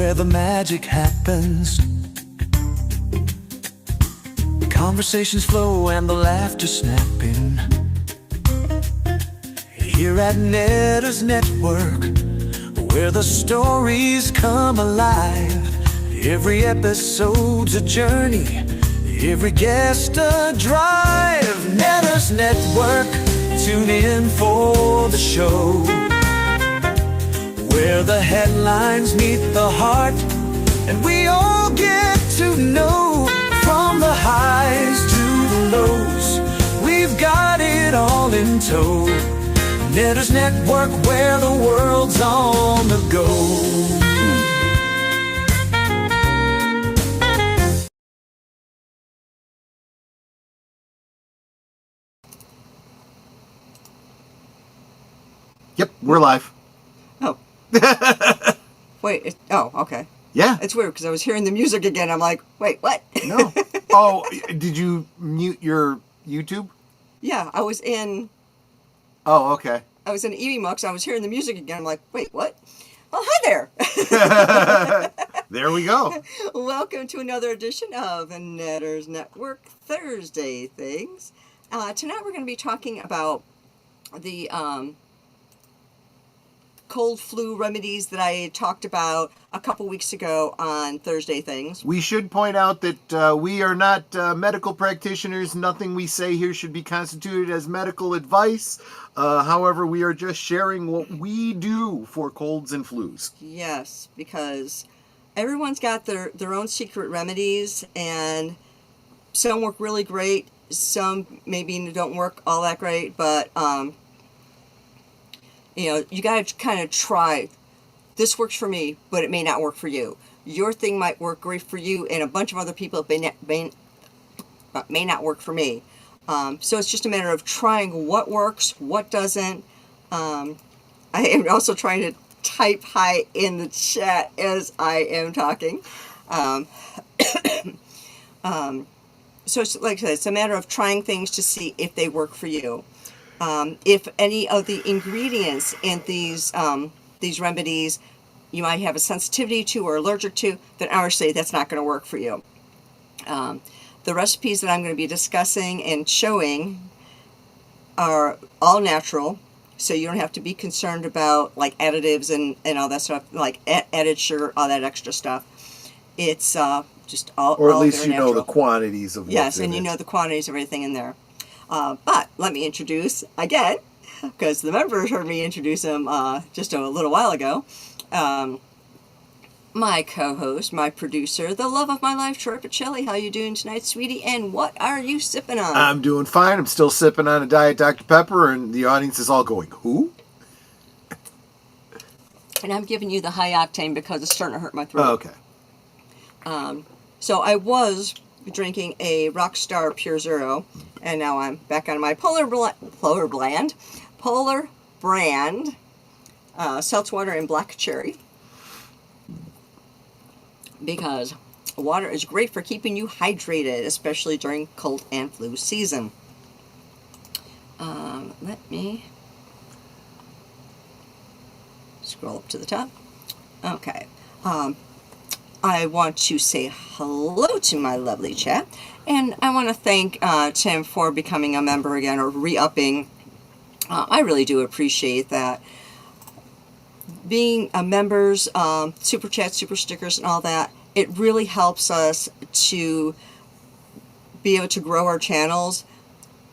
where the magic happens. Conversations flow and the laughter snapping. Here at Netters Network, where the stories come alive. Every episode's a journey, every guest a drive. Netters Network, tune in for the show, where the headlines meet the heart, and we all get to know. From the highs to the lows, we've got it all in tow. Netters Network, where the world's on the go. Yep, we're live. Oh. Wait, oh, okay. Yeah. It's weird because I was hearing the music again. I'm like, wait, what? No. Oh, did you mute your YouTube? Yeah, I was in... Oh, okay. I was in EVMux. I was hearing the music again. I'm like, wait, what? Oh, hi there. There we go. Welcome to another edition of Netters Network Thursday Things. Tonight we're going to be talking about the cold flu remedies that I talked about a couple weeks ago on Thursday Things. We should point out that we are not medical practitioners. Nothing we say here should be constituted as medical advice. However, we are just sharing what we do for colds and flus. Yes, because everyone's got their own secret remedies, and some work really great. Some maybe don't work all that great, but you know, you got to kind of try. This works for me, but it may not work for you. Your thing might work great for you, and a bunch of other people may not work for me. So it's just a matter of trying what works, what doesn't. I am also trying to type hi in the chat as I am talking. So it's, like I said, it's a matter of trying things to see if they work for you. If any of the ingredients in these remedies you might have a sensitivity to or allergic to, then obviously that's not going to work for you. The recipes that I'm going to be discussing and showing are all natural, so you don't have to be concerned about like additives and all that stuff, like added sugar, all that extra stuff. It's just all Or at all least very you know natural. the quantities of what's Yes, in and you it. know the quantities of everything in there. But let me introduce again, because the members heard me introduce him just a little while ago. My co-host, my producer, the love of my life, Troy Pacelli. How you doing tonight, sweetie? And what are you sipping on? I'm doing fine. I'm still sipping on a Diet Dr. Pepper, and the audience is all going, who? And I'm giving you the high octane because it's starting to hurt my throat. Oh, okay. So I was drinking a Rockstar Pure Zero, and now I'm back on my Polar brand seltz-water and black cherry, because water is great for keeping you hydrated, especially during cold and flu season. Let me scroll up to the top. Okay. I want to say hello to my lovely chat, and I want to thank Tim for becoming a member again, or re-upping. I really do appreciate that. Being a members, super chat, super stickers, and all that, it really helps us to be able to grow our channels.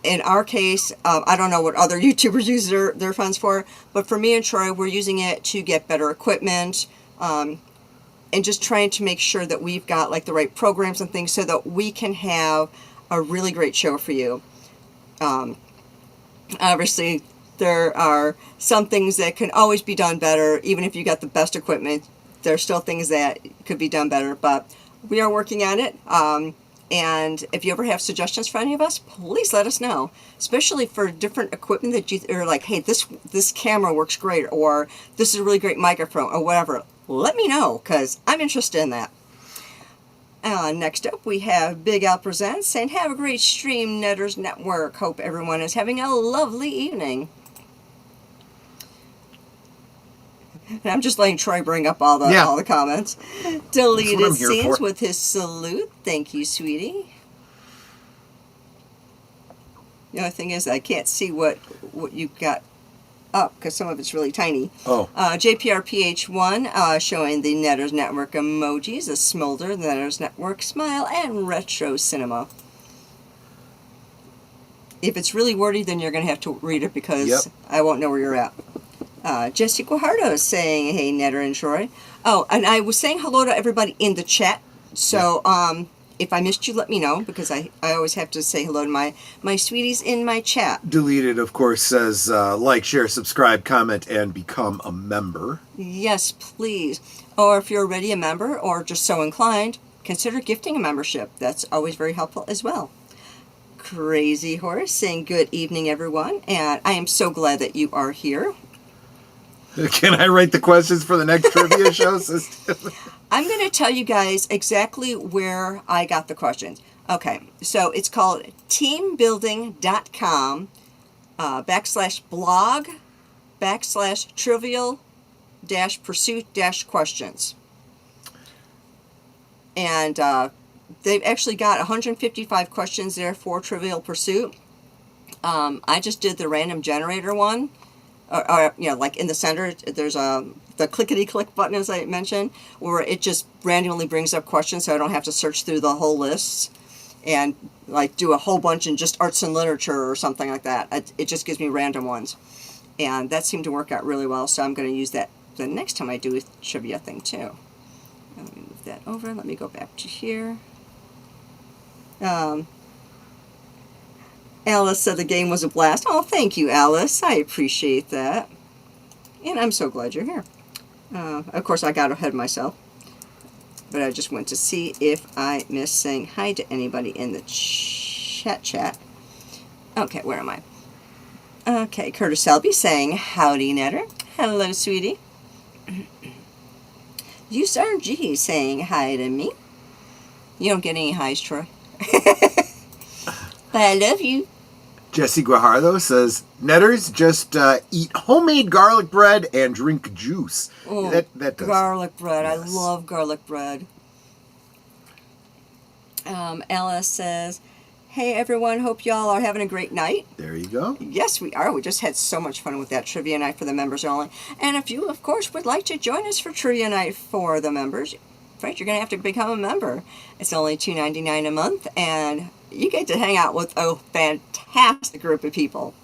In our case, I don't know what other YouTubers use their funds for, but for me and Troy, we're using it to get better equipment, and just trying to make sure that we've got like the right programs and things so that we can have a really great show for you. Obviously, there are some things that can always be done better. Even if you got the best equipment, there's still things that could be done better, but we are working on it. And if you ever have suggestions for any of us, please let us know, especially for different equipment that you are like, hey, this camera works great, or this is a really great microphone, or whatever. Let me know, because I'm interested in that. Next up, we have Big Al Presents, and have a great stream, Netters Network. Hope everyone is having a lovely evening. And I'm just letting Troy bring up all the comments. Deleted scenes with his salute. Thank you, sweetie. The only thing is I can't see what you got up because some of it's really tiny. Oh. JPRPH1 showing the Netters Network emojis, a smolder, the Netters Network smile, and retro cinema. If it's really wordy, then you're going to have to read it because I won't know where you're at. Jesse Guajardo is saying, hey, Netter and Troy. Oh, and I was saying hello to everybody in the chat. So, if I missed you, let me know, because I always have to say hello to my sweeties in my chat. Deleted, of course, says like, share, subscribe, comment, and become a member. Yes, please. Or if you're already a member or just so inclined, consider gifting a membership. That's always very helpful as well. Crazy Horse saying good evening, everyone. And I am so glad that you are here. Can I write the questions for the next trivia show? I'm going to tell you guys exactly where I got the questions. Okay, so it's called teambuilding.com /blog/trivial-pursuit-questions. And they've actually got 155 questions there for Trivial Pursuit. I just did the random generator one. Or you know, like in the center, there's the clickety-click button, as I mentioned, where it just randomly brings up questions, so I don't have to search through the whole list and like do a whole bunch in just arts and literature or something like that. It just gives me random ones, and that seemed to work out really well. So I'm going to use that the next time I do a trivia thing too. Let me move that over. Let me go back to here. Alice said the game was a blast. Oh, thank you, Alice. I appreciate that. And I'm so glad you're here. Of course, I got ahead of myself. But I just went to see if I missed saying hi to anybody in the chat. Okay, where am I? Okay, Curtis Selby saying, howdy, Netter. Hello, sweetie. USRG saying hi to me. You don't get any highs, Troy. But I love you. Jesse Guajardo says, Netters, just eat homemade garlic bread and drink juice. Oh, that does. Garlic bread. Yes. I love garlic bread. Alice says, hey, everyone. Hope y'all are having a great night. There you go. Yes, we are. We just had so much fun with that trivia night for the members only. And if you, of course, would like to join us for trivia night for the members, right, you're going to have to become a member. It's only $2.99 a month, and you get to hang out with a fantastic group of people.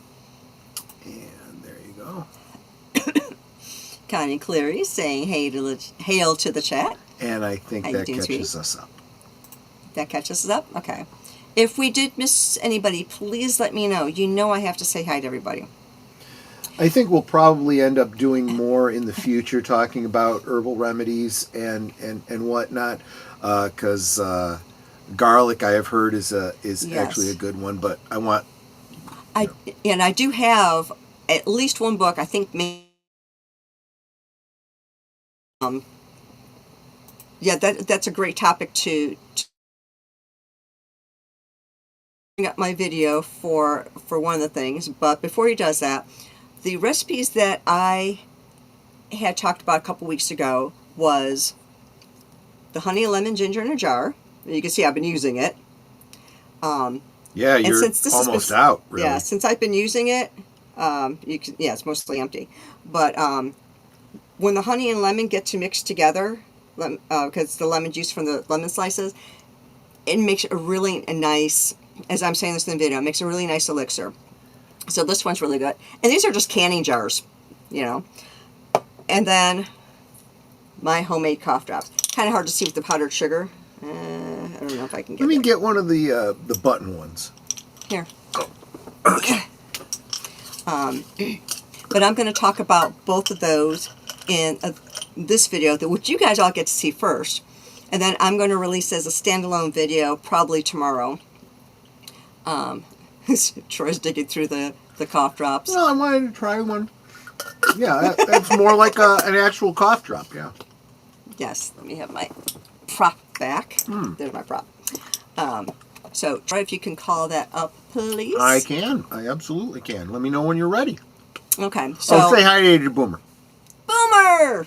And there you go. Connie Cleary saying hail to the chat. And I think that catches us up. That catches us up? Okay. If we did miss anybody, please let me know. You know I have to say hi to everybody. I think we'll probably end up doing more in the future, talking about herbal remedies and whatnot, because garlic, I have heard, is actually a good one. But I want, I do have at least one book. I think maybe. Yeah, that's a great topic to bring up my video for one of the things. But before he does that, the recipes that I had talked about a couple weeks ago was the honey, lemon, ginger in a jar. You can see I've been using it. yeah, you're almost out, really. Yeah, since I've been using it, it's mostly empty. But when the honey and lemon get to mix together, because the lemon juice from the lemon slices, it makes a really nice, as I'm saying this in the video, it makes a really nice elixir. So this one's really good. And these are just canning jars, you know. And then my homemade cough drops. Kind of hard to see with the powdered sugar. I don't know if I can get Let me get one of the button ones. Here. Okay. But I'm going to talk about both of those in this video, which you guys all get to see first. And then I'm going to release as a standalone video probably tomorrow. Troy's digging through the cough drops. Well, I wanted to try one. Yeah, that's more like an actual cough drop, yeah. Yes, let me have my prop back. There's my prop. So, Troy, if you can call that up, please. I can. I absolutely can. Let me know when you're ready. Okay. So, say hi to Boomer. Boomer! Boomer!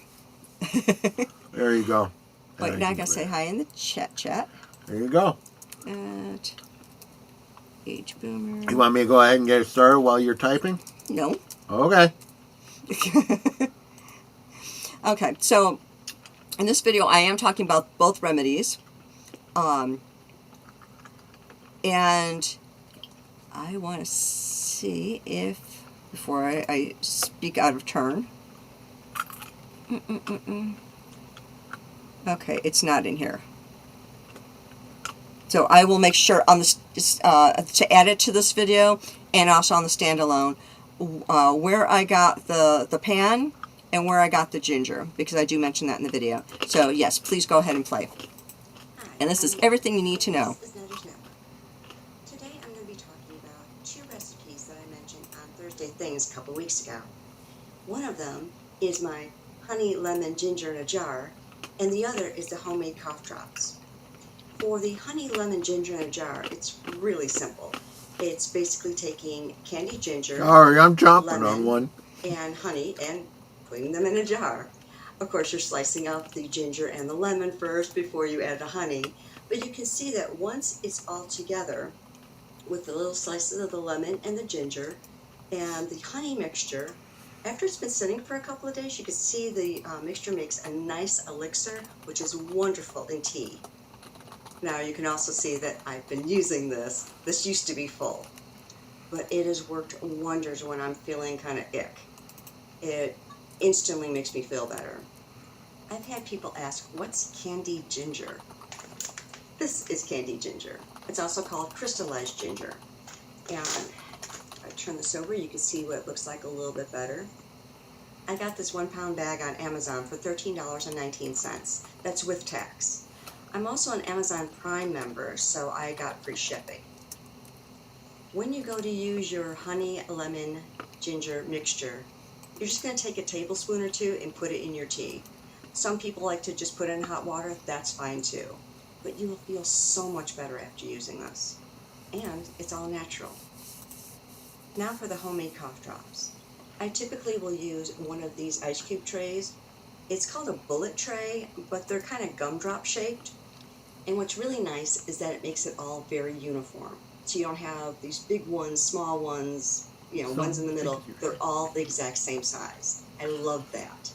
There you go. Wait, now I gotta say hi in the chat. There you go. At H Boomer. You want me to go ahead and get it started while you're typing? No. Okay. Okay, so in this video I am talking about both remedies. And I want to see if, before I speak out of turn. Okay, it's not in here. So I will make sure on this to add it to this video, and also on the standalone, where I got the pan and where I got the ginger, because I do mention that in the video. So yes, please go ahead and play. And this is everything you need to know. Today I'm going to be talking about 2 recipes that I mentioned on Thursday Things a couple weeks ago. One of them is my honey lemon ginger in a jar, and the other is the homemade cough drops. For the honey lemon ginger in a jar, it's really simple. It's basically taking candied ginger, Sorry, I'm chomping lemon, on one. and honey and putting them in a jar. Of course, you're slicing up the ginger and the lemon first before you add the honey, but you can see that once it's all together with the little slices of the lemon and the ginger and the honey mixture, after it's been sitting for a couple of days, you can see the mixture makes a nice elixir, which is wonderful in tea. Now you can also see that I've been using this. This used to be full, but it has worked wonders when I'm feeling kind of ick. It instantly makes me feel better. I've had people ask, what's candied ginger? This is candied ginger. It's also called crystallized ginger. And if I turn this over, you can see what it looks like a little bit better. I got this 1-pound bag on Amazon for $13.19. That's with tax. I'm also an Amazon Prime member, so I got free shipping. When you go to use your honey, lemon, ginger mixture, you're just going to take a tablespoon or 2 and put it in your tea. Some people like to just put it in hot water. That's fine too. But you will feel so much better after using this. And it's all natural. Now for the homemade cough drops. I typically will use one of these ice cube trays. It's called a bullet tray, but they're kind of gumdrop shaped. And what's really nice is that it makes it all very uniform. So you don't have these big ones, small ones, ones in the middle. They're all the exact same size. I love that.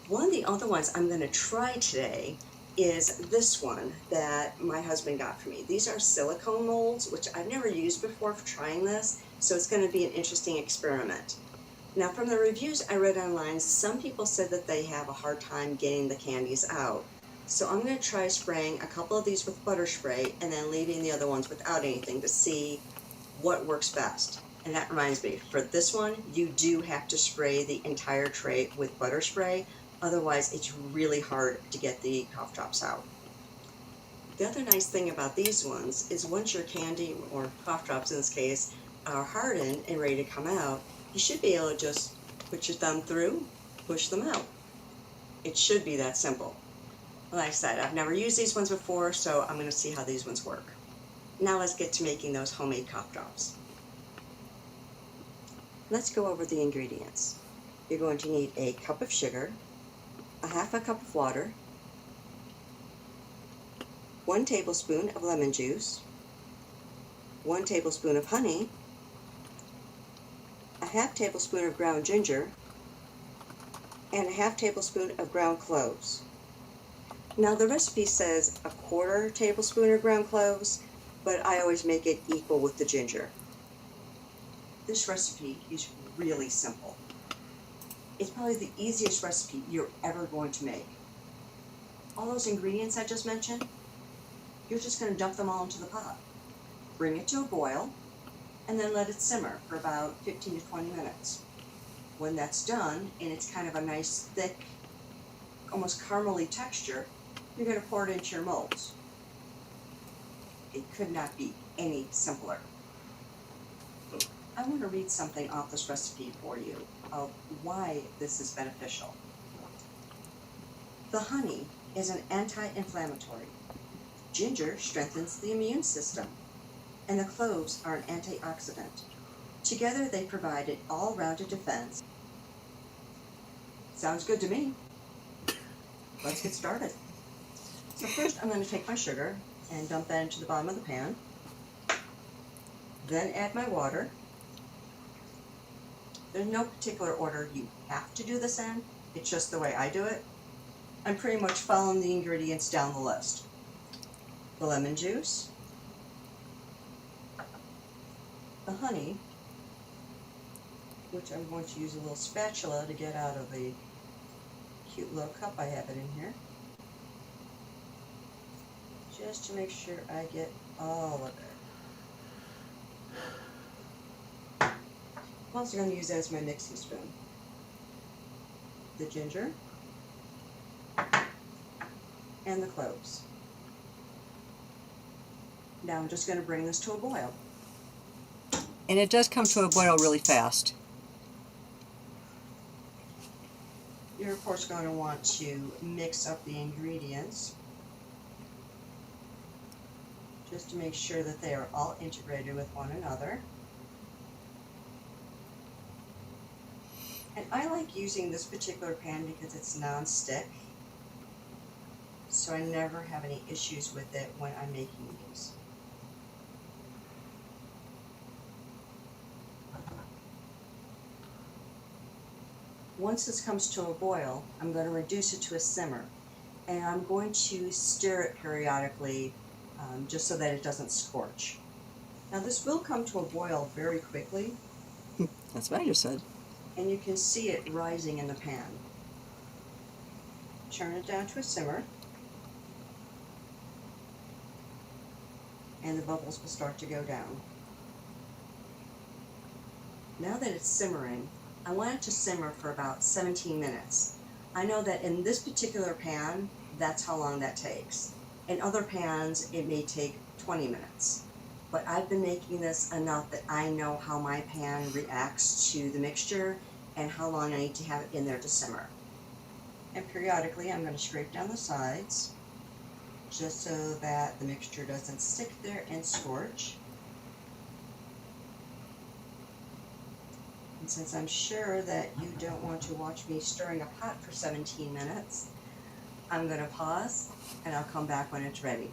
One of the other ones I'm going to try today is this one that my husband got for me. These are silicone molds, which I've never used before for trying this, so it's going to be an interesting experiment. Now, from the reviews I read online, some people said that they have a hard time getting the candies out. So I'm going to try spraying a couple of these with butter spray and then leaving the other ones without anything to see what works best. And that reminds me, for this one, you do have to spray the entire tray with butter spray. Otherwise, it's really hard to get the cough drops out. The other nice thing about these ones is once your candy, or cough drops in this case, are hardened and ready to come out, you should be able to just put your thumb through, push them out. It should be that simple. Like I said, I've never used these ones before, so I'm going to see how these ones work. Now let's get to making those homemade cough drops. Let's go over the ingredients. You're going to need a cup of sugar, a half a cup of water, 1 tablespoon of lemon juice, 1 tablespoon of honey, a half tablespoon of ground ginger, and a half tablespoon of ground cloves. Now the recipe says a 1/4 tablespoon of ground cloves, but I always make it equal with the ginger. This recipe is really simple. It's probably the easiest recipe you're ever going to make. All those ingredients I just mentioned, you're just going to dump them all into the pot. Bring it to a boil, and then let it simmer for about 15 to 20 minutes. When that's done, and it's kind of a nice thick, almost caramely texture, you're going to pour it into your molds. It could not be any simpler. I want to read something off this recipe for you of why this is beneficial. The honey is an anti-inflammatory. Ginger strengthens the immune system, and the cloves are an antioxidant. Together they provide an all-rounded defense Sounds good to me. Let's get started. So first I'm going to take my sugar and dump that into the bottom of the pan. Then add my water. There's no particular order you have to do this in. It's just the way I do it. I'm pretty much following the ingredients down the list. The lemon juice, the honey, which I'm going to use a little spatula to get out of the cute little cup I have it in here, just to make sure I get all of it. I'm also going to use that as my mixing spoon. The ginger and the cloves. Now I'm just going to bring this to a boil. And it does come to a boil really fast. You're of course going to want to mix up the ingredients just to make sure that they are all integrated with one another. And I like using this particular pan because it's non-stick, so I never have any issues with it when I'm making these. Once this comes to a boil, I'm going to reduce it to a simmer, and I'm going to stir it periodically just so that it doesn't scorch. Now this will come to a boil very quickly. That's what I just said. And you can see it rising in the pan. Turn it down to a simmer, and the bubbles will start to go down. Now that it's simmering, I want it to simmer for about 17 minutes. I know that in this particular pan, that's how long that takes. In other pans, it may take 20 minutes. But I've been making this enough that I know how my pan reacts to the mixture and how long I need to have it in there to simmer. And periodically I'm going to scrape down the sides just so that the mixture doesn't stick there and scorch. And since I'm sure that you don't want to watch me stirring a pot for 17 minutes, I'm going to pause and I'll come back when it's ready.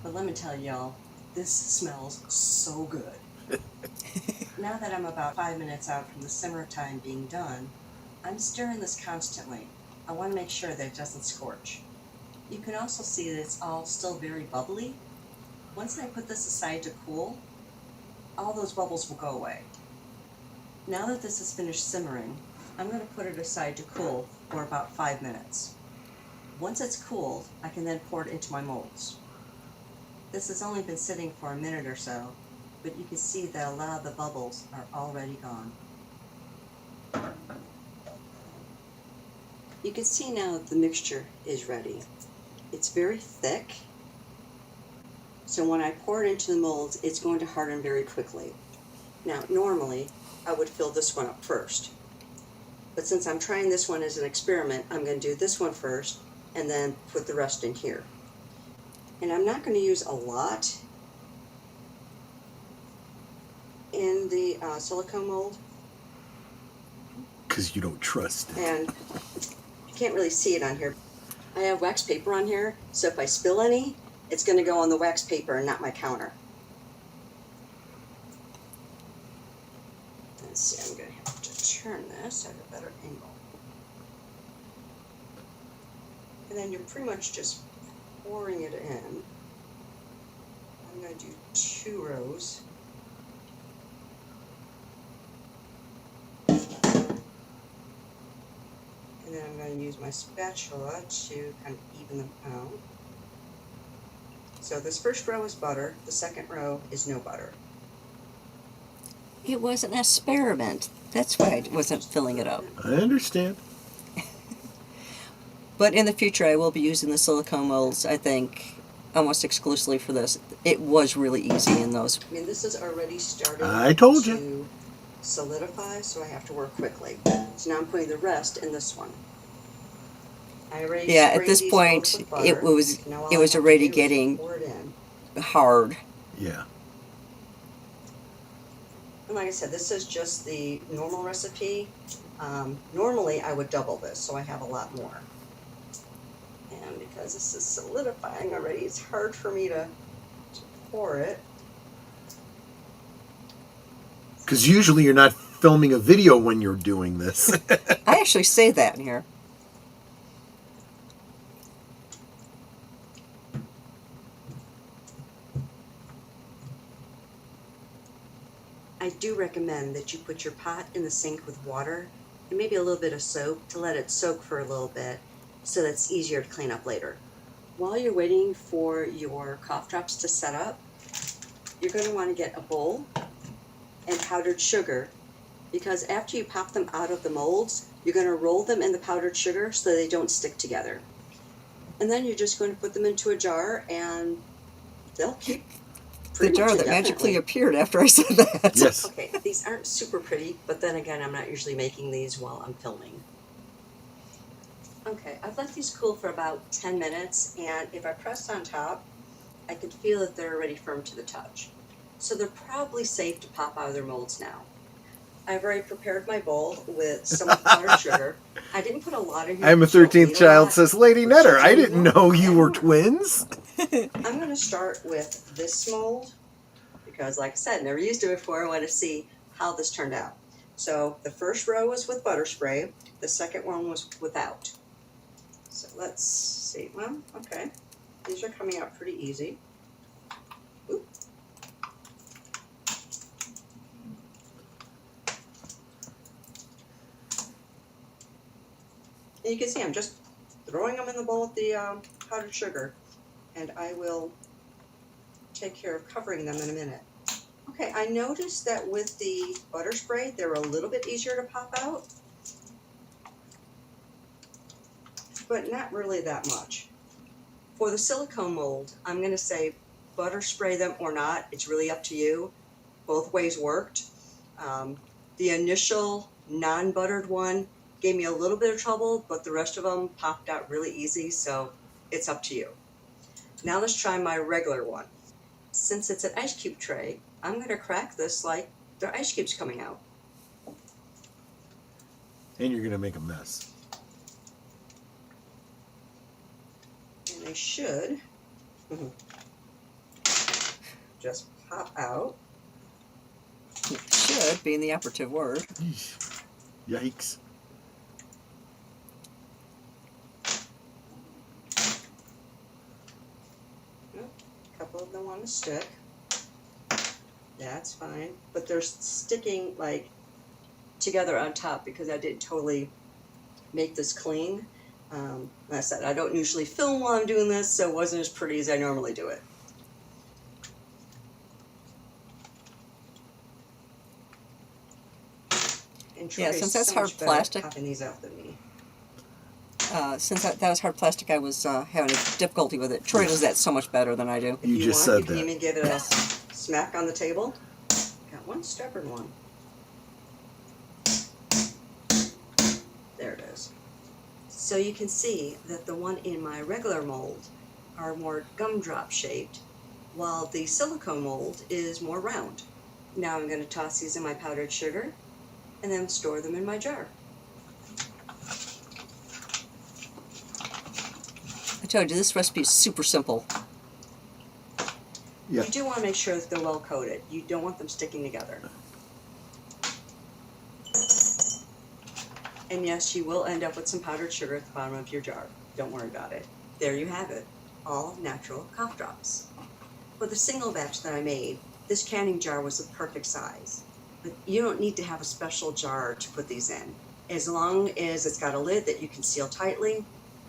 But let me tell y'all, this smells so good. Now that I'm about 5 minutes out from the simmer time being done, I'm stirring this constantly. I want to make sure that it doesn't scorch. You can also see that it's all still very bubbly. Once I put this aside to cool, all those bubbles will go away. Now that this is finished simmering, I'm going to put it aside to cool for about 5 minutes. Once it's cooled, I can then pour it into my molds. This has only been sitting for a minute or so, but you can see that a lot of the bubbles are already gone. You can see now that the mixture is ready. It's very thick, so when I pour it into the molds, it's going to harden very quickly. Now, normally, I would fill this one up first, but since I'm trying this one as an experiment, I'm going to do this one first and then put the rest in here. And I'm not going to use a lot in the silicone mold. Because you don't trust it. And you can't really see it on here. I have wax paper on here, so if I spill any, it's going to go on the wax paper and not my counter. Let's see, I'm going to have to turn this at a better angle. And then you're pretty much just pouring it in. I'm going to do 2 rows. And then I'm going to use my spatula to kind of even them out. So this first row is butter, the second row is no butter. It was an experiment. That's why I wasn't filling it up. I understand. But in the future, I will be using the silicone molds, I think, almost exclusively for this. It was really easy in those. I mean, this is already starting I told to you. solidify, so I have to work quickly. So now I'm putting the rest in this one. I already Yeah, at sprayed this these point, both with butter. it was Now all it I was have to already do is getting pour it in. hard. Yeah. And like I said, this is just the normal recipe. Normally I would double this, so I have a lot more. And because this is solidifying already, it's hard for me to pour it. Because usually you're not filming a video when you're doing this. I actually say that in here. I do recommend that you put your pot in the sink with water and maybe a little bit of soap to let it soak for a little bit so that's easier to clean up later. While you're waiting for your cough drops to set up, you're going to want to get a bowl and powdered sugar, because after you pop them out of the molds, you're going to roll them in the powdered sugar so they don't stick together. And then you're just going to put them into a jar and they'll keep The jar that magically appeared after I said that. Yes. Okay, these aren't super pretty, but then again, I'm not usually making these while I'm filming. Okay, I've let these cool for about 10 minutes, and if I press on top, I can feel that they're already firm to the touch. So they're probably safe to pop out of their molds now. I've already prepared my bowl with some powdered sugar. I didn't put a lot in here. I'm a 13th child, says Lady Netter. I didn't know you were twins. I'm going to start with this mold because, like I said, never used it before. I want to see how this turned out. So the first row was with butter spray. The second one was without. So let's see. Well, okay. These are coming out pretty easy. Oop. And you can see I'm just throwing them in the bowl with the powdered sugar, and I will take care of covering them in a minute. Okay, I noticed that with the butter spray, they're a little bit easier to pop out, but not really that much. For the silicone mold, I'm going to say butter spray them or not. It's really up to you. Both ways worked. The initial non-buttered one gave me a little bit of trouble, but the rest of them popped out really easy, so it's up to you. Now let's try my regular one. Since it's an ice cube tray, I'm going to crack this like there are ice cubes coming out. And you're going to make a mess. And they should just pop out. Should being the operative word. Yikes. A couple of them want to stick. That's fine. But they're sticking like together on top because I didn't totally make this clean. Like I said, I don't usually film while I'm doing this, so it wasn't as pretty as I normally do it. And Yeah, Troy since is that's so hard much better at plastic. popping these out than me. Since that was hard plastic, I was having a difficulty with it. Troy does that so much better than I do. If You you just want, said you can that. even give it a smack on the table. Got one stubborn one. There it is. So you can see that the one in my regular mold are more gumdrop shaped, while the silicone mold is more round. Now I'm going to toss these in my powdered sugar and then store them in my jar. I told you, this recipe is super simple. Yeah. You do want to make sure that they're well coated. You don't want them sticking together. And yes, you will end up with some powdered sugar at the bottom of your jar. Don't worry about it. There you have it. All natural cough drops. For the single batch that I made, this canning jar was the perfect size. But you don't need to have a special jar to put these in. As long as it's got a lid that you can seal tightly,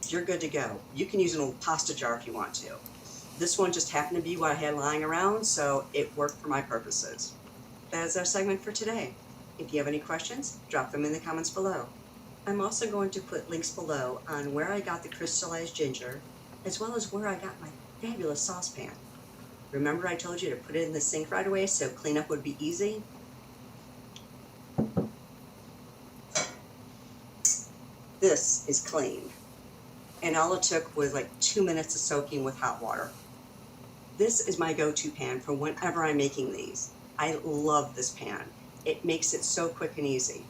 you're good to go. You can use an old pasta jar if you want to. This one just happened to be what I had lying around, so it worked for my purposes. That is our segment for today. If you have any questions, drop them in the comments below. I'm also going to put links below on where I got the crystallized ginger, as well as where I got my fabulous saucepan. Remember I told you to put it in the sink right away so cleanup would be easy? This is clean. And all it took was like 2 minutes of soaking with hot water. This is my go-to pan for whenever I'm making these. I love this pan. It makes it so quick and easy.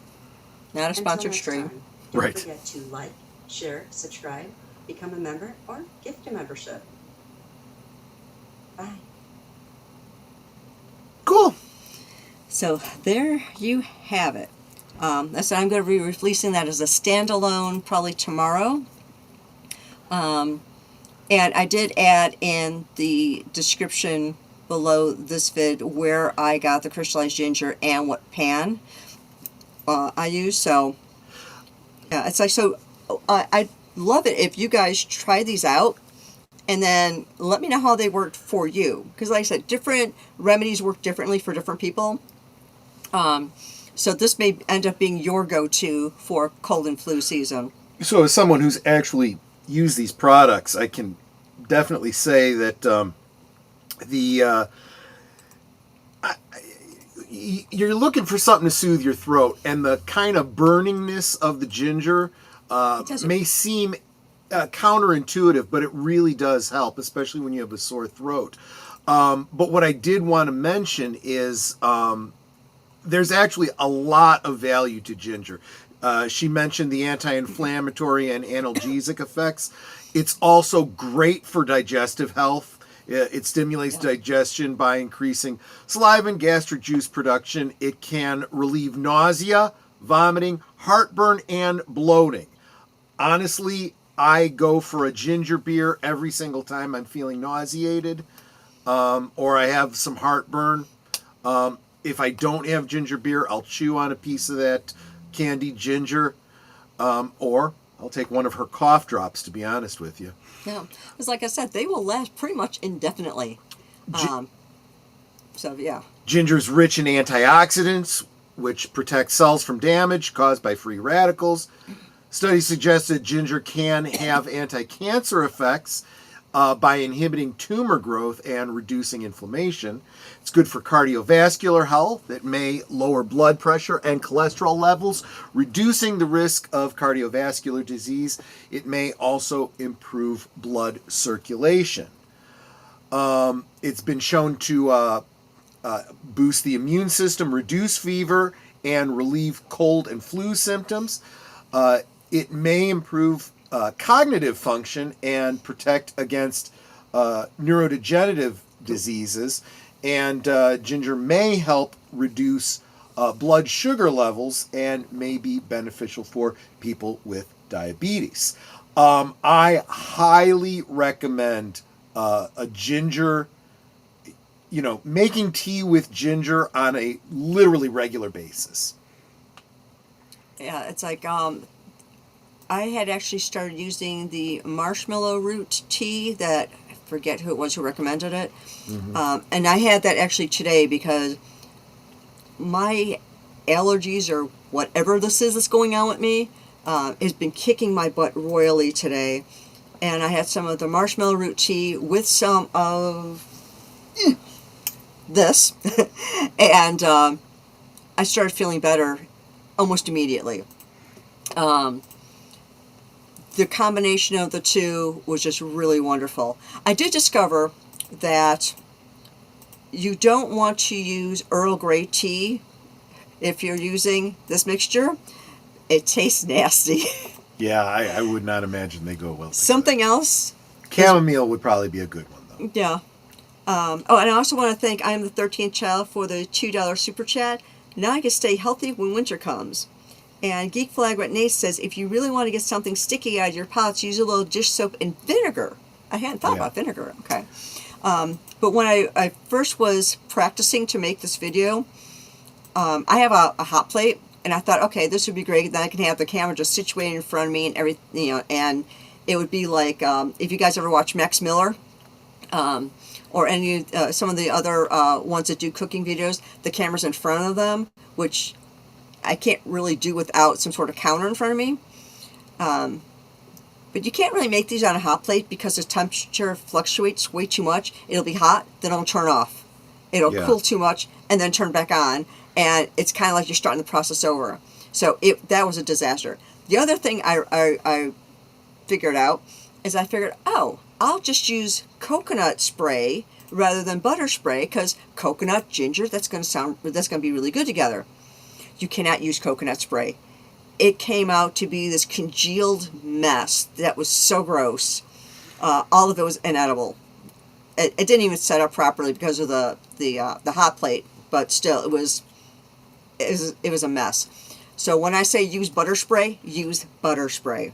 Not a Until sponsored next stream. time, don't Right. forget to like, share, subscribe, become a member, or gift a membership. Bye. Cool. So there you have it. So I'm going to be releasing that as a standalone probably tomorrow. And I did add in the description below this vid where I got the crystallized ginger and what pan I use. So yeah, it's like, so I love it if you guys try these out and then let me know how they worked for you. Because like I said, different remedies work differently for different people. So this may end up being your go-to for cold and flu season. So, as someone who's actually used these products, I can definitely say that you're looking for something to soothe your throat, and the kind of burningness of the ginger may seem counterintuitive, but it really does help, especially when you have a sore throat. But what I did want to mention is there's actually a lot of value to ginger. She mentioned the anti-inflammatory and analgesic effects. It's also great for digestive health. It stimulates digestion by increasing saliva and gastric juice production. It can relieve nausea, vomiting, heartburn, and bloating. Honestly, I go for a ginger beer every single time I'm feeling nauseated or I have some heartburn. If I don't have ginger beer, I'll chew on a piece of that candied ginger, or I'll take one of her cough drops, to be honest with you. Yeah, because like I said, they will last pretty much indefinitely. So yeah. Ginger's rich in antioxidants, which protect cells from damage caused by free radicals. Studies suggest that ginger can have anti-cancer effects by inhibiting tumor growth and reducing inflammation. It's good for cardiovascular health. It may lower blood pressure and cholesterol levels, reducing the risk of cardiovascular disease. It may also improve blood circulation. It's been shown to boost the immune system, reduce fever, and relieve cold and flu symptoms. It may improve cognitive function and protect against neurodegenerative diseases. And ginger may help reduce blood sugar levels and may be beneficial for people with diabetes. I highly recommend a ginger, making tea with ginger on a literally regular basis. Yeah, it's like I had actually started using the marshmallow root tea that I forget who it was who recommended it. Mm-hmm. And I had that actually today because my allergies or whatever this is that's going on with me has been kicking my butt royally today. And I had some of the marshmallow root tea with some of this. And I started feeling better almost immediately. The combination of the two was just really wonderful. I did discover that you don't want to use Earl Grey tea if you're using this mixture. It tastes nasty. Yeah, I would not imagine they go well together. Something else. Chamomile would probably be a good one, though. Yeah. And I also want to thank I Am the 13th Child for the $2 super chat. Now I can stay healthy when winter comes. And Geek Flag with Nate says, if you really want to get something sticky out of your pots, use a little dish soap and vinegar. I hadn't thought about vinegar. Okay. But when I first was practicing to make this video, I have a hot plate, and I thought, okay, this would be great. Then I can have the camera just situated in front of me and everything, and it would be like, if you guys ever watch Max Miller, or any some of the other ones that do cooking videos, the camera's in front of them, which I can't really do without some sort of counter in front of me. But you can't really make these on a hot plate because the temperature fluctuates way too much. It'll be hot, then it'll turn off. It'll cool too much, and then turn back on. And it's kind of like you're starting the process over. So that was a disaster. The other thing I figured out is I'll just use coconut spray rather than butter spray, because coconut, ginger, that's going to be really good together. You cannot use coconut spray. it came out to be this congealed mess that was so gross. All of it was inedible. It didn't even set up properly because of the hot plate, but still, it was a mess. So when I say use butter spray, use butter spray.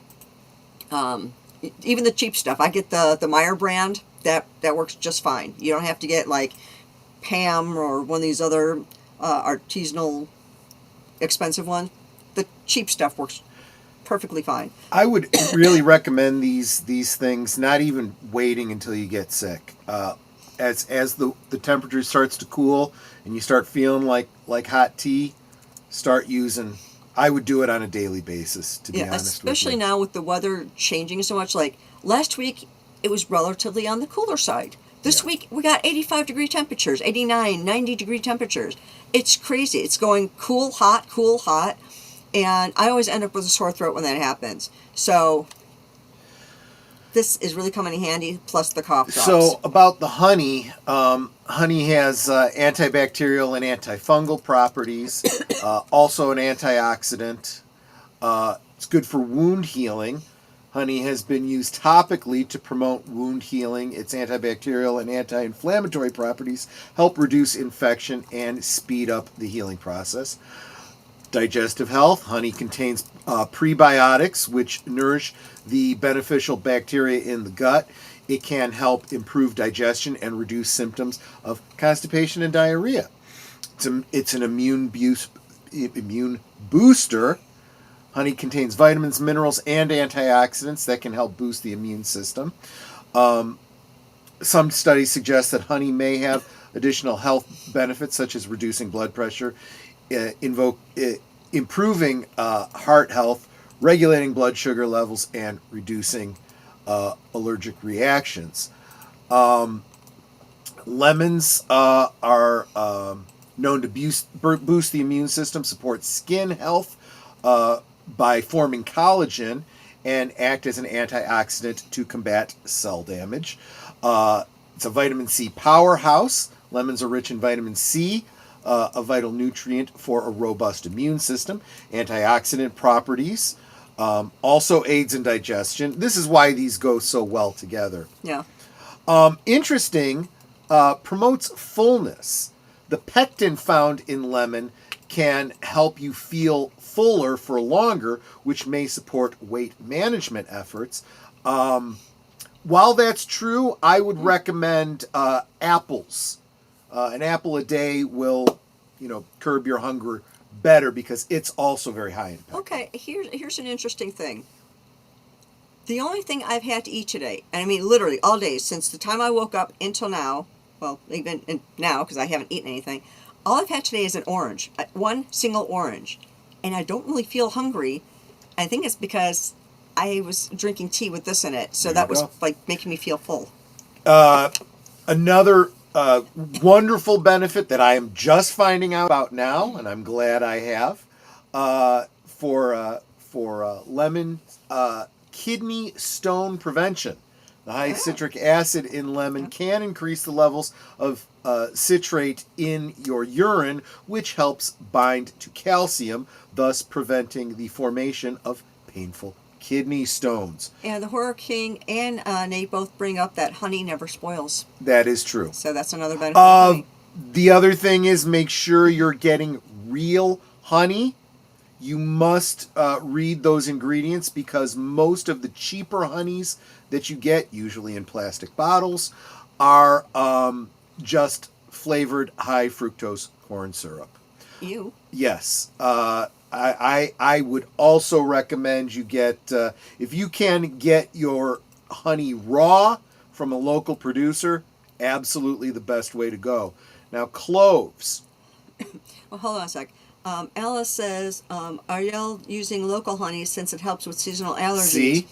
Even the cheap stuff, I get the Meyer brand. That works just fine. You don't have to get like Pam or one of these other artisanal expensive ones. The cheap stuff works perfectly fine. I would really recommend these things, not even waiting until you get sick. As the temperature starts to cool and you start feeling like hot tea, start using. I would do it on a daily basis, to be honest especially with you. now with the weather changing so much. Like last week, it was relatively on the cooler side. This week, we got 85-degree temperatures, 89, 90-degree temperatures. It's crazy. It's going cool, hot, and I always end up with a sore throat when that happens. So this is really coming in handy, plus the cough drops. So about the honey, honey has antibacterial and antifungal properties, also an antioxidant. It's good for wound healing. Honey has been used topically to promote wound healing. Its antibacterial and anti-inflammatory properties help reduce infection and speed up the healing process. Digestive health. Honey contains prebiotics, which nourish the beneficial bacteria in the gut. It can help improve digestion and reduce symptoms of constipation and diarrhea. It's an immune booster. Honey contains vitamins, minerals, and antioxidants that can help boost the immune system. Some studies suggest that honey may have additional health benefits, such as reducing blood pressure, improving heart health, regulating blood sugar levels, and reducing allergic reactions. Lemons are known to boost the immune system, support skin health by forming collagen, and act as an antioxidant to combat cell damage. It's a vitamin C powerhouse. Lemons are rich in vitamin C, a vital nutrient for a robust immune system. Antioxidant properties, also aids in digestion. This is why these go so well together. Yeah. Interesting, promotes fullness. The pectin found in lemon can help you feel fuller for longer, which may support weight management efforts. While that's true, I would recommend apples. An apple a day will, curb your hunger better because it's also very high in pectin. Okay, here's an interesting thing. The only thing I've had to eat today, and I mean literally all day, since the time I woke up until now, well, even now because I haven't eaten anything, all I've had today is an orange, one single orange, and I don't really feel hungry. I think it's because I was drinking tea with this in it, so that was like making me feel full. Another wonderful benefit that I am just finding out about now, and I'm glad I have, for lemon, kidney stone prevention. The high citric acid in lemon can increase the levels of citrate in your urine, which helps bind to calcium, thus preventing the formation of painful kidney stones. And the Horror King and Nate both bring up that honey never spoils. That is true. So that's another benefit of honey. The other thing is make sure you're getting real honey. You must read those ingredients because most of the cheaper honeys that you get, usually in plastic bottles, are just flavored high fructose corn syrup. Ew. Yes. I would also recommend you get, if you can get your honey raw from a local producer, absolutely the best way to go. Now, cloves. Well, hold on a sec. Alice says, are y'all using local honey since it helps with seasonal allergies? See?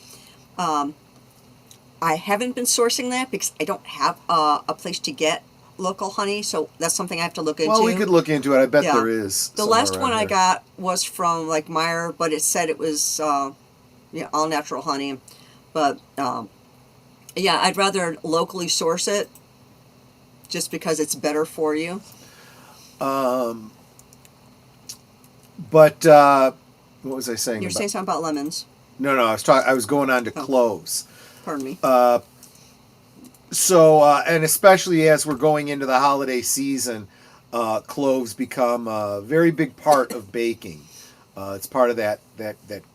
I haven't been sourcing that because I don't have a place to get local honey, so that's something I have to look into. Well, we could look into it. I bet Yeah. there is. The last one I got was from like Meyer, but it said it was all natural honey. But yeah, I'd rather locally source it just because it's better for you. But What was I saying? You're saying something about lemons. No, I was going on to cloves. Pardon me. So, and especially as we're going into the holiday season, cloves become a very big part of baking. It's part of that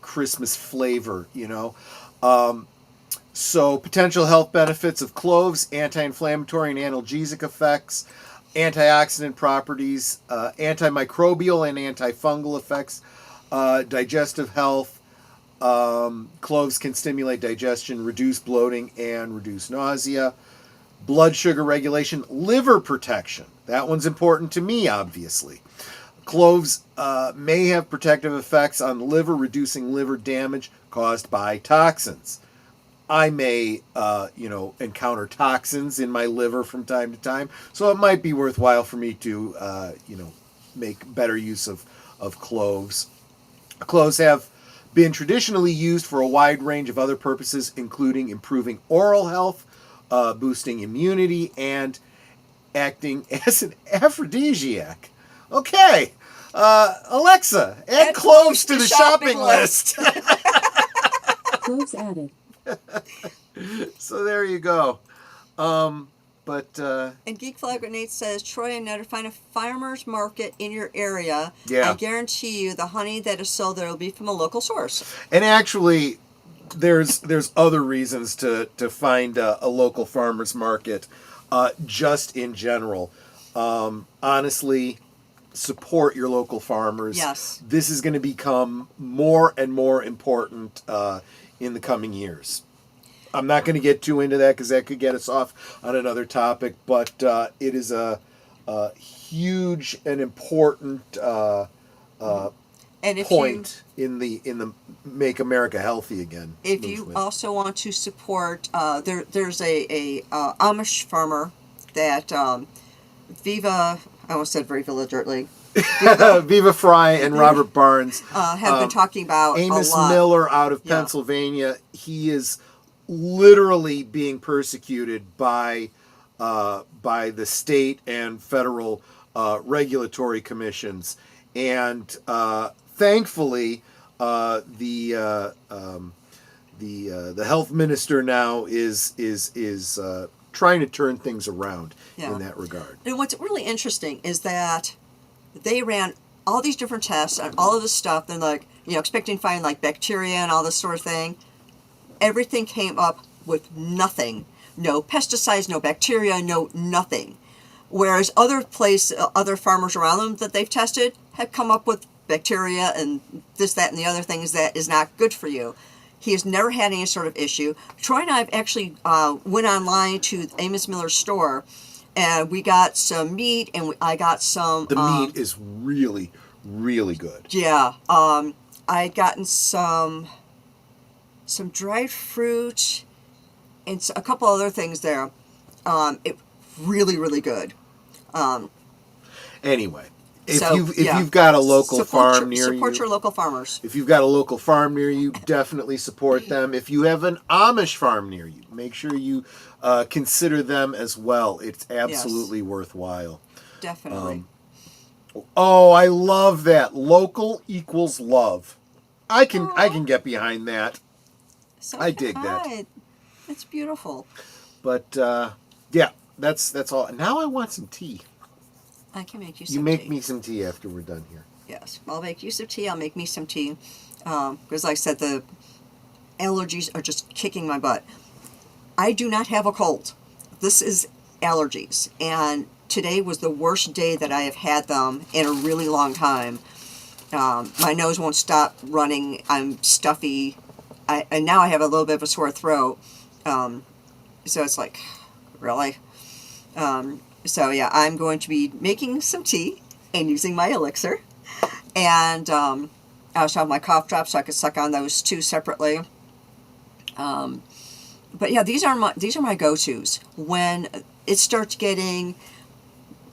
Christmas flavor, you know. So, potential health benefits of cloves: anti-inflammatory and analgesic effects, antioxidant properties, antimicrobial and antifungal effects, digestive health. Cloves can stimulate digestion, reduce bloating, and reduce nausea. Blood sugar regulation, liver protection. That one's important to me, obviously. Cloves may have protective effects on the liver, reducing liver damage caused by toxins. I may, encounter toxins in my liver from time to time, so it might be worthwhile for me to, make better use of cloves. Cloves have been traditionally used for a wide range of other purposes, including improving oral health, boosting immunity, and acting as an aphrodisiac. Okay, Alexa, add cloves to the shopping list. Cloves added. So there you go. And Geek Flag Grenade says, Troy and Ned, find a farmer's market in your area. Yeah. I guarantee you the honey that is sold there will be from a local source. And actually, there's other reasons to find a local farmer's market, just in general. Honestly, support your local farmers. Yes. This is going to become more and more important in the coming years. I'm not going to get too into that because that could get us off on another topic, but it is a huge and important point in the Make America Healthy Again If movement. you also want to support, there's a Amish farmer that Viva, I almost said Viva literally, Viva Fry and Robert Barnes have been talking about Amos a lot. Miller out of Pennsylvania. He is literally being persecuted by the state and federal regulatory commissions, and thankfully the health minister now is trying to turn things around in that regard. And what's really interesting is that they ran all these different tests on all of this stuff. They're like, expecting to find like bacteria and all this sort of thing. Everything came up with nothing. No pesticides, no bacteria, no nothing. Whereas other farmers around them that they've tested have come up with bacteria and this, that, and the other things that is not good for you. He has never had any sort of issue. Troy and I have actually went online to Amos Miller's store, and we got some meat, and I got some... The meat is really, really good. Yeah. I had gotten some dried fruit and a couple other things there. It really, really good. Anyway, if So, you've got a local farm near you, support your local farmers. If you've got a local farm near you, definitely support them. If you have an Amish farm near you, make sure you consider them as well. It's absolutely worthwhile. Definitely. I love that. Local equals love. I can get behind that. So I dig that. It's beautiful. But yeah, that's all. Now I want some tea. I can make you some tea. You make me some tea after we're done here. Yes, I'll make you some tea. I'll make me some tea. Because like I said, the allergies are just kicking my butt. I do not have a cold. This is allergies. And today was the worst day that I have had them in a really long time. My nose won't stop running. I'm stuffy. And now I have a little bit of a sore throat. So it's like, really? So yeah, I'm going to be making some tea and using my elixir. And I also have my cough drops so I could suck on those two separately. But yeah, these are my go-tos. When it starts getting,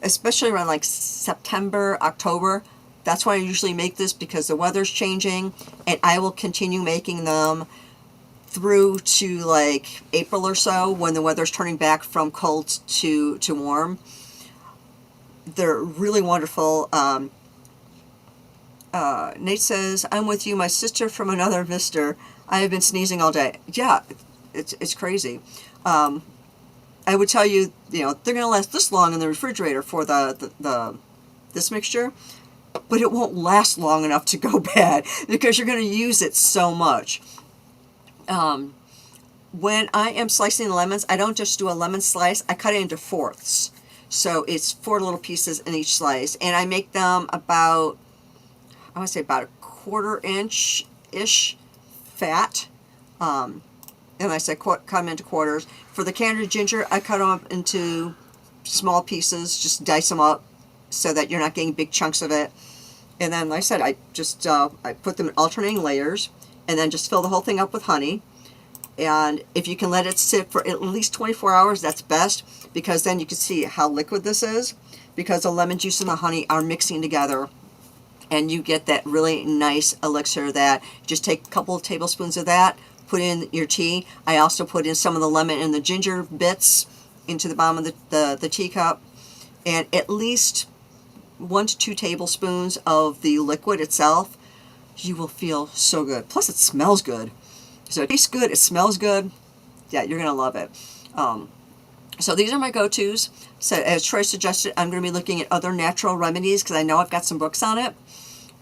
especially around like September, October, that's when I usually make this because the weather's changing, and I will continue making them through to like April or so when the weather's turning back from cold to warm. They're really wonderful. Nate says, I'm with you, my sister from another mister. I have been sneezing all day. Yeah, it's crazy. I would tell you, they're going to last this long in the refrigerator for this mixture, but it won't last long enough to go bad because you're going to use it so much. When I am slicing the lemons, I don't just do a lemon slice, I cut it into fourths. So it's 4 little pieces in each slice, and I make them about, I want to say about a 1/4 inch-ish fat. And I said cut them into quarters. For the candied ginger, I cut them up into small pieces, just dice them up so that you're not getting big chunks of it. And then, like I said, I just I put them in alternating layers, and then just fill the whole thing up with honey. And if you can let it sit for at least 24 hours, that's best, because then you can see how liquid this is, because the lemon juice and the honey are mixing together, and you get that really nice elixir that just take a couple of tablespoons of that, put in your tea. I also put in some of the lemon and the ginger bits into the bottom of the teacup, and at least 1 to 2 tablespoons of the liquid itself. You will feel so good. Plus, it smells good. So it tastes good, it smells good. Yeah, you're going to love it. So these are my go-tos. So as Troy suggested, I'm going to be looking at other natural remedies because I know I've got some books on it.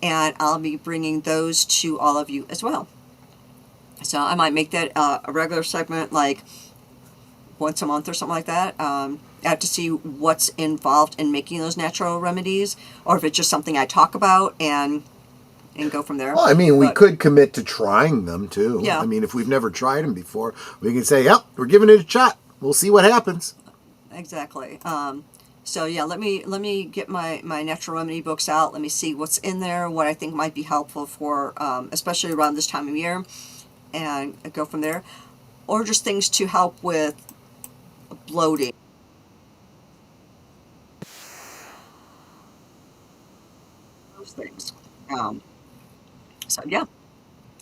And I'll be bringing those to all of you as well. So I might make that a regular segment, like once a month or something like that. I have to see what's involved in making those natural remedies, or if it's just something I talk about and go from there. Well, I mean, we could commit to trying them too. Yeah. I mean, if we've never tried them before, we can say, yep, we're giving it a shot. We'll see what happens. Exactly. So yeah, let me get my natural remedy books out. Let me see what's in there, what I think might be helpful for, especially around this time of year, and go from there. Or just things to help with bloating. Those things. So yeah.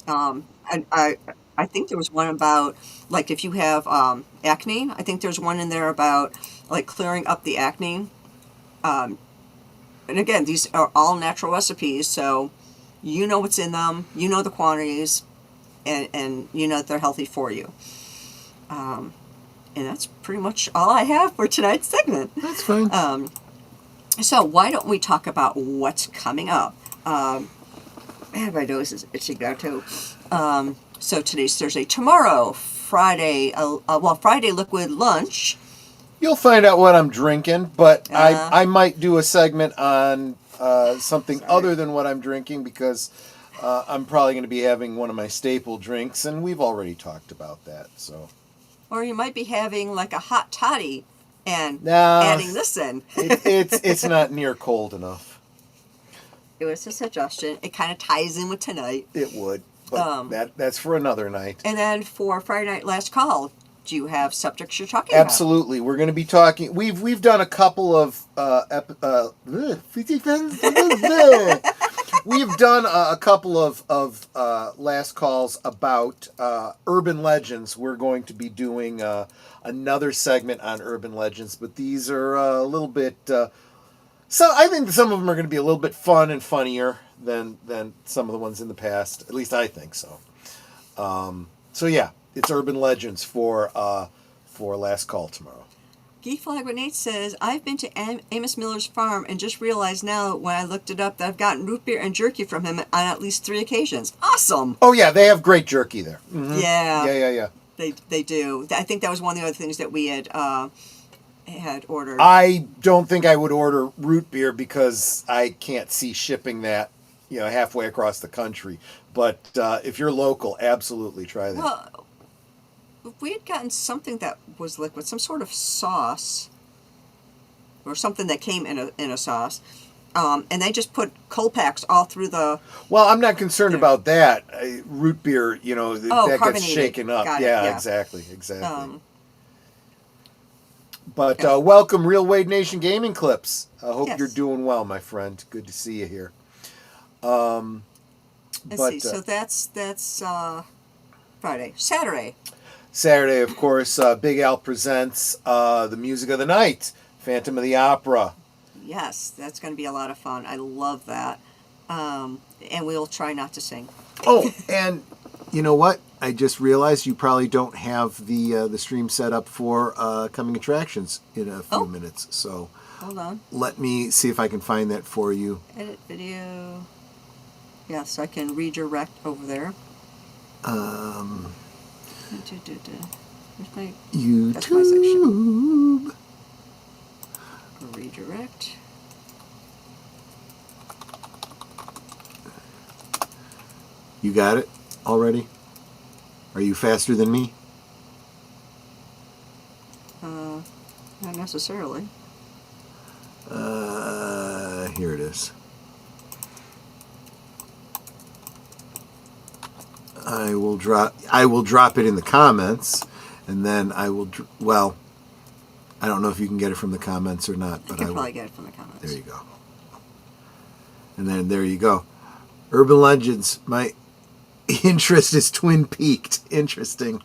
And I think there was one about, like, if you have acne, I think there's one in there about, like, clearing up the acne. And again, these are all natural recipes, so you know what's in them, you know the quantities, and you know that they're healthy for you. And that's pretty much all I have for tonight's segment. That's fine. So why don't we talk about what's coming up? Man, my nose is itching now too. So today's Thursday. Tomorrow, Friday, Friday liquid lunch. You'll find out what I'm drinking, but I might do a segment on something other than what I'm drinking, because I'm probably going to be having one of my staple drinks, and we've already talked about that. So, or you might be having like a hot toddy and adding this in. it's not near cold enough. It was a suggestion. It kind of ties in with tonight. It would, but that's for another night. And then for Friday Night Last Call, do you have subjects you're talking Absolutely. We're going to be talking. We've done a couple of we've done a couple of last calls about urban legends. We're going to be doing another segment on urban legends, but these are a little bit. So I think some of them are going to be a little bit fun and funnier than some of the ones in the past. At least I think so. So yeah, it's urban legends for last call tomorrow. Geek Flag Nate says, I've been to Amos Miller's farm and just realized now when I looked it up that I've gotten root beer and jerky from him on at least 3 occasions. Awesome! Oh yeah, they have great jerky there. Mm-hmm. Yeah. They do. I think that was one of the other things that we had ordered. I don't think I would order root beer because I can't see shipping that, halfway across the country. But if you're local, absolutely try that. Well, we had gotten something that was liquid, some sort of sauce, or something that came in a sauce, and they just put cold packs all through the. Well, I'm not concerned about that. Root beer, that carbonated. gets shaken up. Got it, yeah, yeah, exactly. But welcome, Real Wade Nation Gaming Clips. I hope you're doing well, my friend. Good to see you here. Let's see. So that's Friday. Saturday, of course, Big Al presents the music of the night, Phantom of the Opera. Yes, that's going to be a lot of fun. I love that. And we'll try not to sing. Oh, and you know what? I just realized you probably don't have the stream set up for coming attractions in a few minutes. So Hold on. let me see if I can find that for you. Edit video. Yeah, so I can redirect over there. Where's my That's my section. YouTube. Redirect. You got it already? Are you faster than me? Not necessarily. Here it is. I will drop it in the comments, and then I will. Well, I don't know if you can get it from the comments or not, but I I can will. probably get it from the comments. There you go. And then there you go. Urban Legends. My interest is Twin Peaked. Interesting.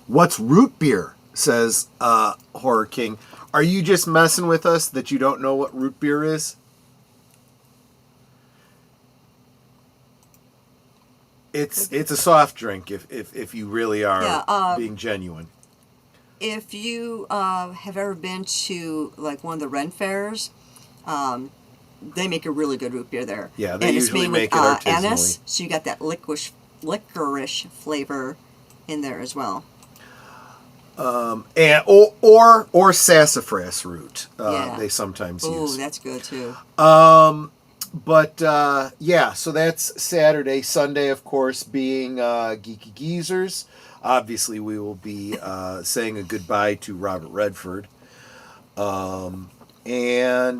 What's root beer? Says Horror King. Are you just messing with us that you don't know what root beer is? It's a soft drink if you really are being genuine. If you have ever been to like one of the Ren fairs, they make a really good root beer there. Yeah, they and usually it's made make with, it artisanally. anise, so you got that licorice flavor in there as well. And or sassafras root. Yeah. They sometimes Ooh, use. that's good too. But yeah, so that's Saturday. Sunday, of course, being Geeky Geezers. Obviously, we will be saying a goodbye to Robert Redford. And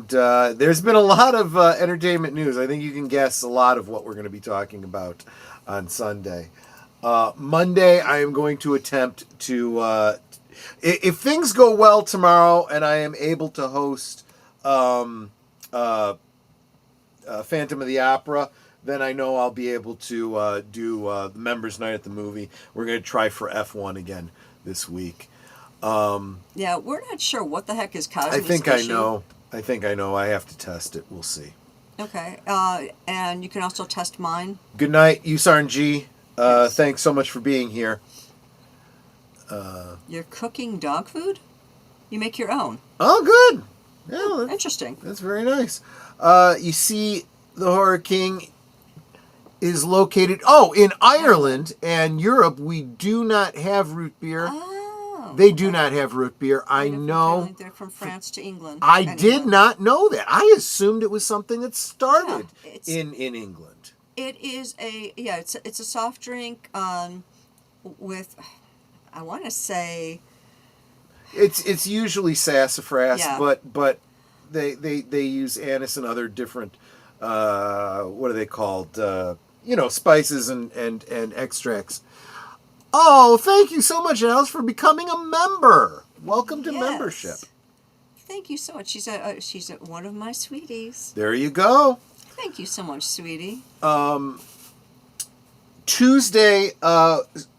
there's been a lot of entertainment news. I think you can guess a lot of what we're going to be talking about on Sunday. Monday, I am going to attempt to, if things go well tomorrow and I am able to host Phantom of the Opera, then I know I'll be able to do the Members Night at the Movie. We're going to try for F1 again this week. Yeah, we're not sure what the heck is causing I think this I issue. know. I think I know. I have to test it. We'll see. Okay, and you can also test mine. Good night, Usarn G. Yes. Thanks so much for being here. You're cooking dog food? You make your own. Oh, good. Yeah, Interesting. that's very nice. You see, the Horror King is located, in Ireland and Europe. We do not have root beer. Oh. They do not have root beer. I know. They're from France to England. I Anyway. did not know that. I assumed it was something that started Yeah, in England. It is it's a soft drink with, I want to say, It's usually sassafras, Yeah. but they use anise and other different what are they called? Spices and extracts. Oh, thank you so much, Alice, for becoming a member. Welcome to Yes. membership. Thank you so much. She's one of my sweeties. There you go. Thank you so much, sweetie. Tuesday,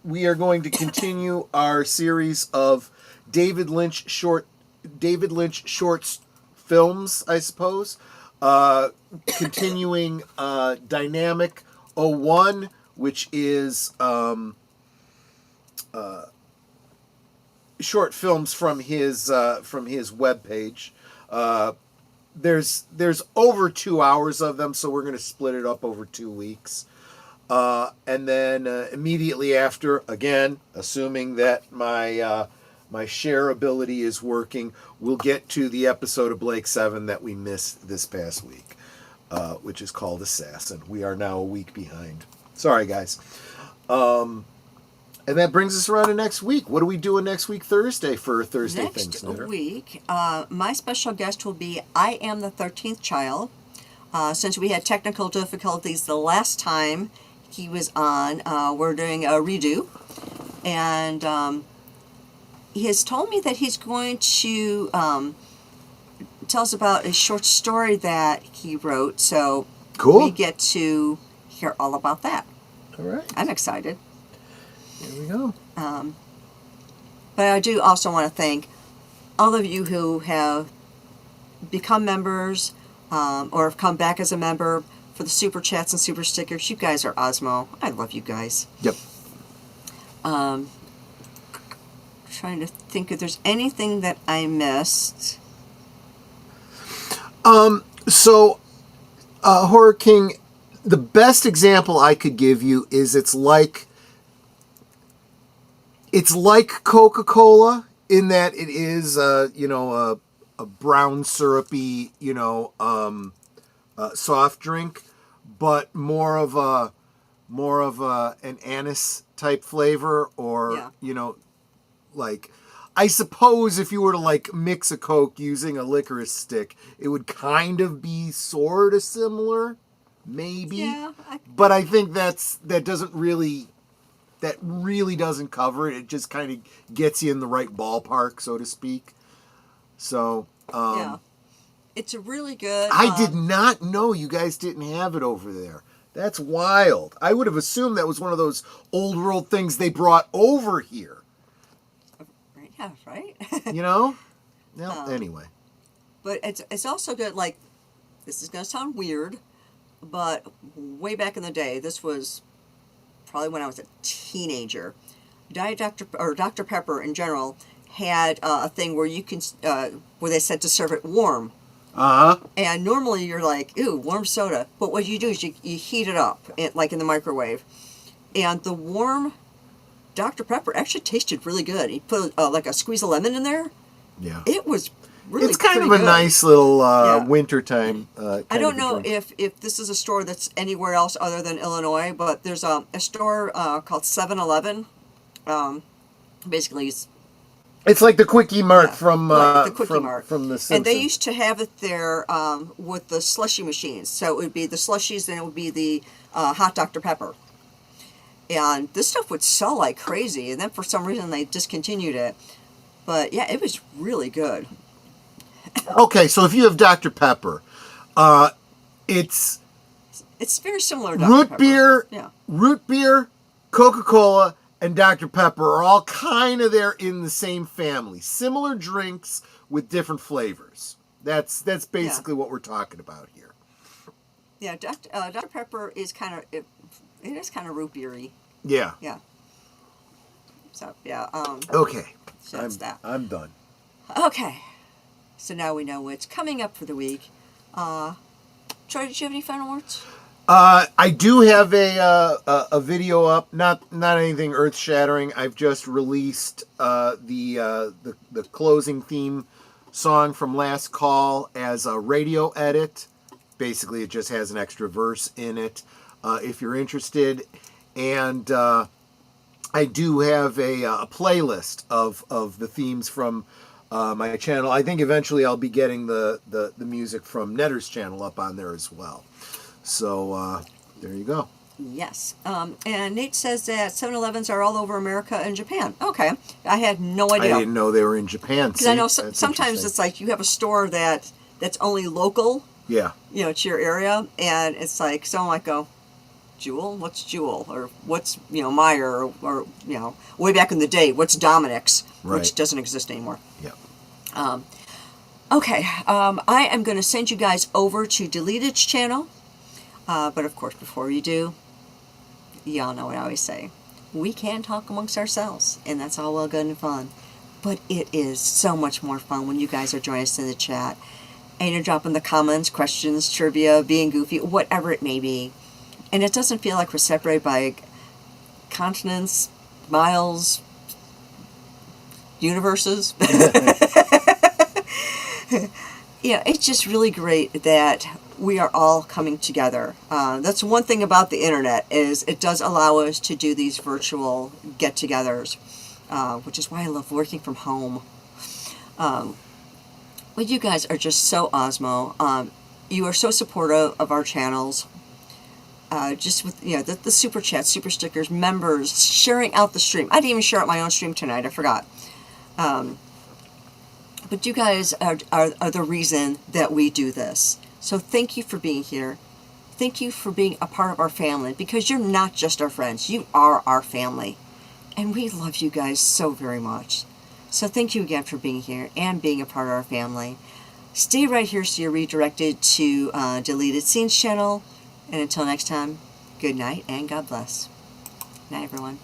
we are going to continue our series of David Lynch shorts films, I suppose. Continuing Dynamic 01, which is short films from his webpage. There's over 2 hours of them, so we're going to split it up over 2 weeks. And then immediately after, again, assuming that my share ability is working, we'll get to the episode of Blake 7 that we missed this past week, which is called Assassin. We are now a week behind. Sorry, guys. And that brings us around to next week. What are we doing next week, Thursday, for Thursday Things? Next week, my special guest will be I Am the 13th Child. Since we had technical difficulties the last time he was on, we're doing a redo. And he has told me that he's going to tell us about a short story that he wrote. So Cool. we get to hear all about that. All right. I'm excited. Here we go. But I do also want to thank all of you who have become members or have come back as a member for the super chats and super stickers. You guys are Osmo. I love you guys. Yep. Trying to think if there's anything that I missed. So, Horror King, the best example I could give you is it's like Coca-Cola in that it is, a brown syrupy, soft drink, but more of an anise type flavor, or like, I suppose if you were to like mix a Coke using a licorice stick, it would kind of be sort of similar, maybe. Yeah. But I think that really doesn't cover it. It just kind of gets you in the right ballpark, so to speak. So, yeah. It's a really good... I did not know you guys didn't have it over there. That's wild. I would have assumed that was one of those old world things they brought over here. Yeah, right? Well, anyway. But it's also good, like, this is going to sound weird, but way back in the day, this was probably when I was a teenager, Dr. Pepper in general had a thing where you can, where they said to serve it warm. Uh-huh. And normally you're like, ew, warm soda. But what you do is you heat it up, like in the microwave. And the warm Dr. Pepper actually tasted really good. He put like a squeeze of lemon in there. Yeah. It was really It's kind of a pretty good. nice little wintertime I don't know if this is a store that's anywhere else other than Illinois, but there's a store called 7-Eleven. Basically, it's like the Quickie Mart from the Quickie Mart. from the Simpsons. And they used to have it there with the slushy machines. So it would be the slushies, and it would be the hot Dr. Pepper. And this stuff would sell like crazy, and then for some reason they discontinued it. But yeah, it was really good. Okay, so if you have Dr. Pepper, it's very similar to Dr. Pepper. root beer, Coca-Cola, and Dr. Pepper are all kind of there in the same family. Similar drinks with different flavors. That's basically what we're talking about here. Yeah, Dr. Pepper is kind of it is kind of root beery. Yeah. Yeah. So yeah. Okay. So that's that. I'm done. Okay. So now we know what's coming up for the week. Troy, did you have any final words? I do have a video up, not anything earth shattering. I've just released the closing theme song from Last Call as a radio edit. Basically, it just has an extra verse in it. If you're interested, and I do have a playlist of the themes from my channel. I think eventually I'll be getting the music from Netter's channel up on there as well. So there you go. Yes. And Nate says that 7-Elevens are all over America and Japan. Okay. I had no idea. I didn't know they were in Japan. Because I know sometimes it's like you have a store that's only local. Yeah. To your area, and it's like someone might go, Jewel? What's Jewel? Or what's Meyer? Or way back in the day, what's Dominic's? Right. Which doesn't exist anymore. Yeah. Okay. I am going to send you guys over to Deleted's channel. But of course, before you do, y'all know what I always say. We can talk amongst ourselves, and that's all well good and fun. But it is so much more fun when you guys are joining us in the chat. And you're dropping the comments, questions, trivia, being goofy, whatever it may be. And it doesn't feel like we're separated by continents, miles, universes. It's just really great that we are all coming together. That's one thing about the internet, is it does allow us to do these virtual get-togethers, which is why I love working from home. Well, you guys are just so Osmo. You are so supportive of our channels. Just with the super chats, super stickers, members, sharing out the stream. I didn't even share out my own stream tonight. I forgot. But you guys are the reason that we do this. So thank you for being here. Thank you for being a part of our family, because you're not just our friends. You are our family. And we love you guys so very much. So thank you again for being here and being a part of our family. Stay right here so you're redirected to Deleted Scenes channel, And until next time, good night and God bless. Night, everyone.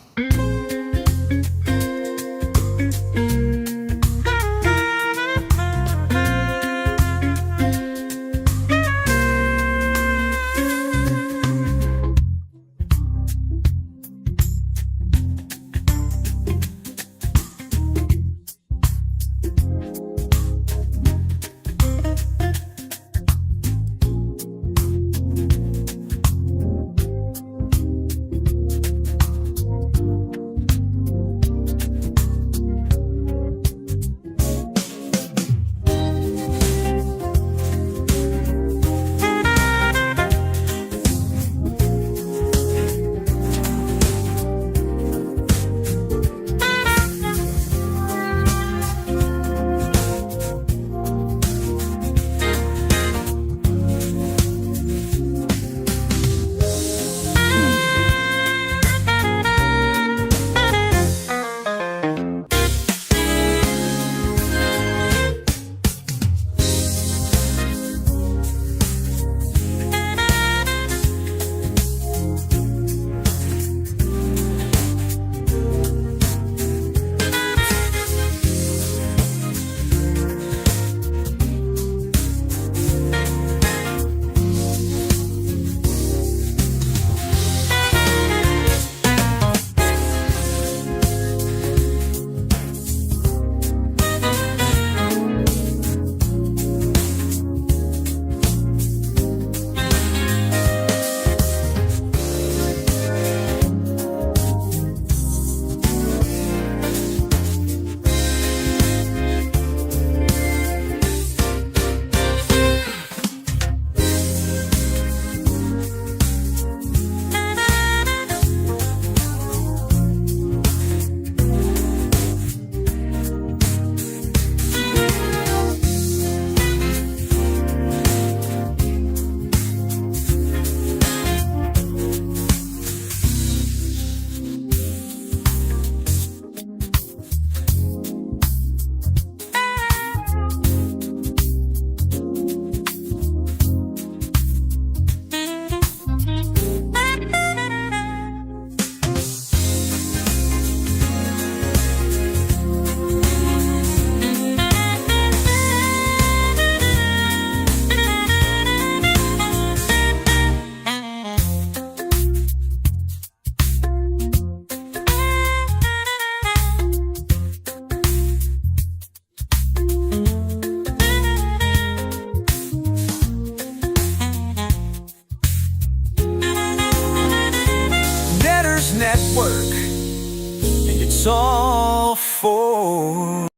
Network, and it's all for